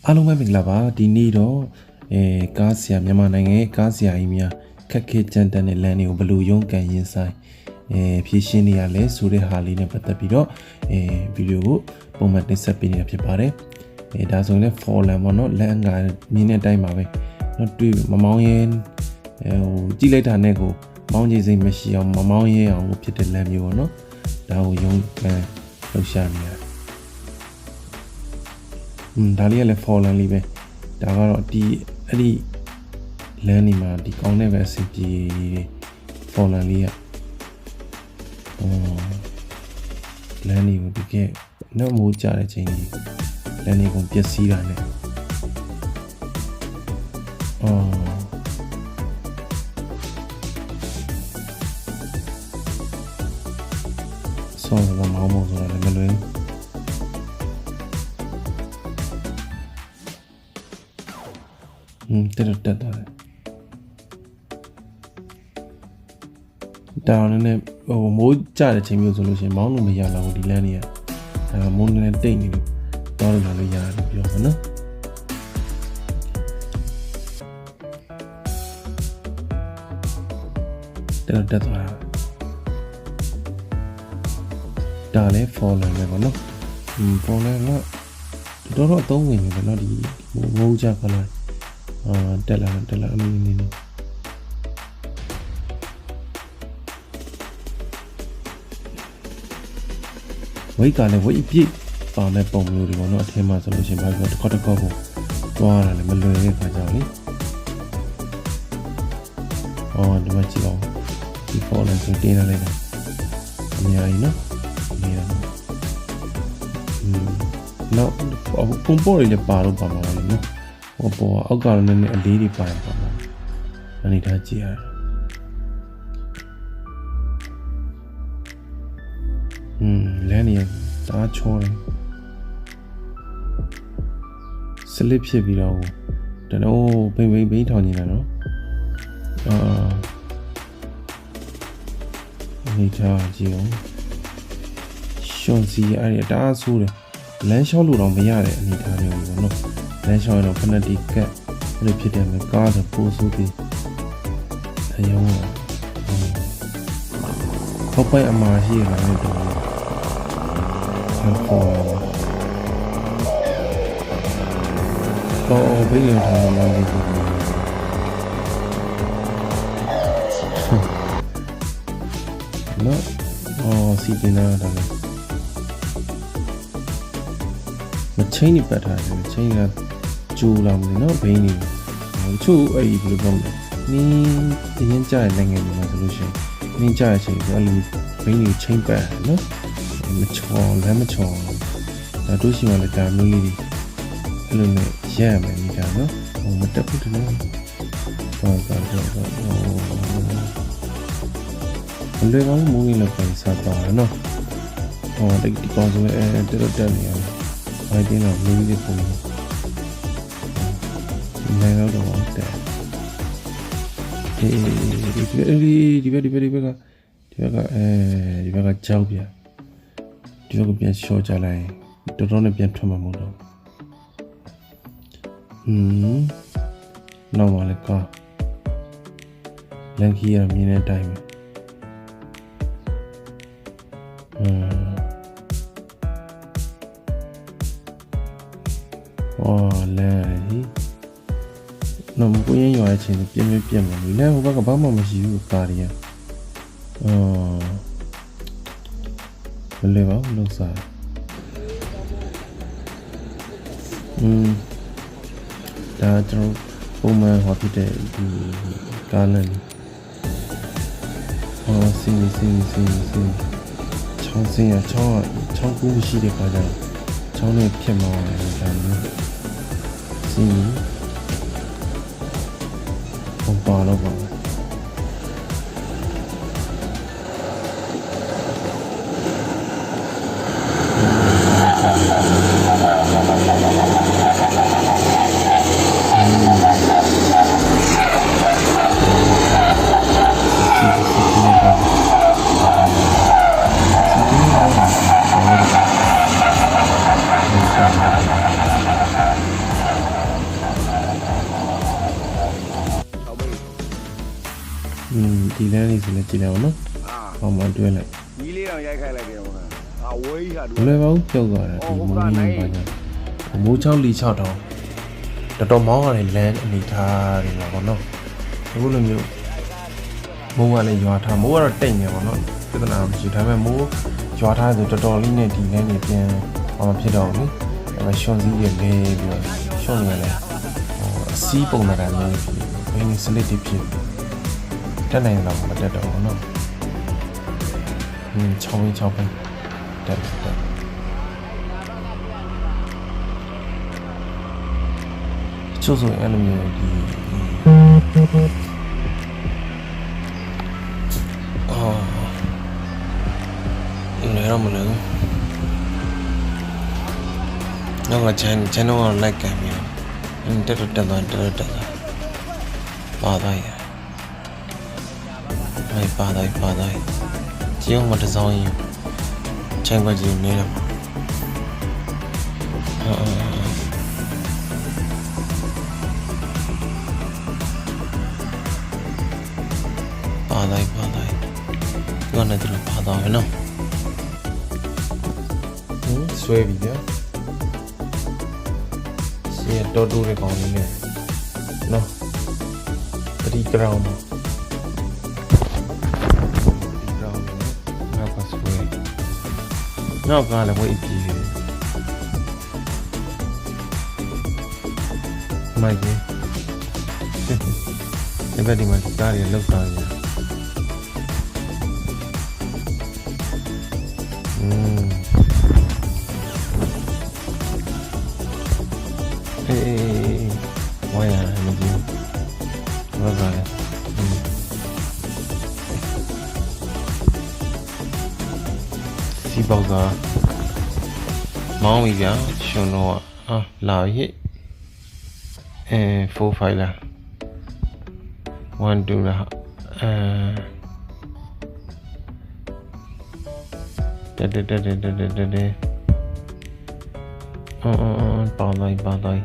အားလုံးပဲမင်္ဂလာပါဒီနေ့တော့ကားဆရာမြန်မာနိုင်ငံရဲ့ကားဆရာကြီးများခက်ခဲကြမ်းတမ်းတဲ့လမ်းတွေကိုဘယ်လိုရုန်းကန်ရင်ဆိုင်ဖြည့်ရှင်းနေရလဲဆိုတဲ့ဟာလေးနဲ့ပတ်သက်ပြီးတော့ဗီဒီယိုကိုပုံမှန်တင်ဆက်ပေးနေတာဖြစ်ပါတယ်ဒါဆိုရင်လည်း for land ပေါ့နော်လမ်းကမြင်းတဲ့အတိုင်းပါပဲနော်တွေ့မမောင်းရဲကြည့်လိုက်တာနဲ့ကိုမောင်းကြီးစိမ့်မရှိအောင်မမောင်းရဲအောင်ဖြစ်တဲ့လမ်းမျိုးပေါ့နော်ဒါကိုရုန်းကန်လှုပ်ရှားနေရဒါလေးကလည်း for land လေးပဲဒါကတော့အဲ့ဒီလမ်းနေမှာဒီကောင်းတဲ့ပဲအစီပြေ for land လေးကလမ်းနေကိုဒီကနောက်မိုးကြတဲ့ချိန်ကြီးလမ်းနေကိုပျက်စီးတာနဲ့ဆောင်းတော့မောင်းမို့ဆိုတာလည်းမလွယ်တက်သွားတယ်ဒါနဲ့မိုးကြတဲ့ချိန်မျိုးဆိုလို့ရှိရင်မောင်းလို့မရတော့ဘူးဒီလမ်းကြီးကဒါမိုးနဲ့တိတ်နေလို့တော့လာလို့ရတယ်ပြောမှာနော်တက်သွားဒါလည်း for land ပဲပေါ့နော်for land ကတော့တော်တော်အသုံးဝင်နေတယ်နော်ဒီမိုးကြခလာတက်လာနေဝိတ်ကလည်းဝိတ်ပြည့်ပါမဲ့ပုံမျိုးတွေပေါ့နော်အထင်မှာဆိုလို့ရှိရင်ဘာလို့တစ်ခေါက်ကိုသွားရတာလည်းမလွယ်တဲ့ခါကြောင့်လေဒီမှာကြည့်အောင်ဒီ for land ဆိုတင်လာလိုက်တာအများကြီးနော်နေတာနောက်ပုံပေါ်တွေလည်းပါတော့ပါမှာလေနော်ပေါ်အောက်ကလည်းနည်းနည်းအလေးတွေပါပါအနေထားကြည့်ရလမ်းနေတအားချောတယ်စလစ်ဖြစ်ပြီးတော့တနော်ဘိန်းထောင်နေတာနော်အနေထားကြည့်အောင်ရှွန်စီအဲ့ဒါတအားဆိုးတယ်လမ်းလျှောက်လို့တော့မရတဲ့အနေထားမျိုးပေါ့နော်လမ်းလျှောက်ရတော့ဖနက်တီကတ်အဲ့လိုဖြစ်တယ်မယ်ကားဆိုပိုးဆိုးပြီးအယုံဟုတ်ပိုင်အမာရှိရတာလည်းတော့ဘိန်းရောထားမှလည်းဒီနော်စီတင်တာဒါလည်းမချင်းနေပတ်ထားတယ်ချင်းကကျိုးလာမလို့နော်ဘိန်းနေချို့အဲ့ဒီဘယ်လိုပြောမလဲနင်းအရင်ကြားတဲ့နိုင်ငံတွေမှာဆိုလို့ရှိရင်နင်းကြားတဲ့အချိန်ဆိုအဲ့လိုဘိန်းတွေချင်းပတ်နော်မချောလမ်းမချောဒါတို့ရှိမှလည်းဒါမျိုးလေးအဲ့လိုနဲ့ရရမယ်နေတာနော်မတက်ဘူးတည်းတော့အလွယ်ကောင်းမူးရင်းလောက်ပြန်စားတော့နော်တိတ်ဒီကောင်းဆိုတက်နေရဘိုင်တင်းတော့မင်းလေးပုံနိုင်တော့တဲ့ဒီဘက်ကကြောက်ပြဒီဘက်ကပြန်ရှော့ကြလိုက်တော်တော်နဲ့ပြန်ထွက်မှာမဟုတ်တော့နောက်မှလည်းကားလန်ခီရမြင်တဲ့အတိုင်းပဲလမ်းနော်မကိုရင်ရွာချင်းပြင်းမှာလမ်းဟိုဘက်ကဘာမှမရှိဘူးကားတွေကမလဲပါဘူးလောက်စားဒါကျွန်တော်ပုံမှန်ဟောဖြစ်တဲ့ဒီကားလမ်းစင်းချောင်းစင်းချောင်းကူးရှိတဲ့ခါကျတော့ချောင်းနဲ့ဖြစ်မှာတယ်ဒါမျိုးစင်းပုံပါတော့ပါ ဒီလမ်းလေးဆိုလည်းကြည့်လိုက်အောင်နော်ဟောမှတွဲလိုက် ညီလေးတော့ရိုက်ခိုက်လိုက်တယ်ကွာအဝေးဟာ ဘယ်လိုပါဘူးပြောက်သွားတာဒီမုံကြီးပါညာမိုးချောက်လီ6တောင်တော်တော်မောင်းရတဲ့လမ်းအနေထားတွေပါပေါ့နော်အခုလိုမျိုးမိုးကလည်းရွာထားမိုးကတော့တိတ်နေပါတော့ပြဿနာမရှိဒါပေမဲ့မိုးရွာထားဆိုတော်တော်လေးနဲ့ဒီလမ်းတွေပြန်ဘာမှဖြစ်တော့ဘူးဒါပေမဲ့ရှွန်စည်းတွေလဲပြီးတော့ရှွန်နေရတယ်အစီးပုံနာတာမျိုးဖြစ်ဘင်းစလစ်တွေဖြစ်တက်နိုင်တော့မတက်တော့ဘူးနော်ချောင်းပဲတက်ချို့ဆိုအဲ့လိုမျိုးဒီနေရမလို့တော့ချန်တော့လိုက်ကန်ပြီတက်သွားပါသွားရไม่ပါသွားကျင်းမတစောင်းရင်ချိန်ခွက်ကြီးနေတယ်ပါသွားဒီကနေတူပါသွားမယ်နော်ဆွဲပြီဗျာရှေ့တော်တိုးတဲ့ကောင်လေးနဲ့နော်3 groundနောက်ကလည်းဝိတ်ပြီးမိုက်ကြီးဒီဘက်ဒီမှာကားတွေလောက်သွားတယ်ဝိုင်းရတယ်မကြည့်ဘူးဘာလဲစီပေါက်ကမောင်းပြီဗျာရှင်တော့လာပြီ4 5လား1 2လားတက်ပါလိုက်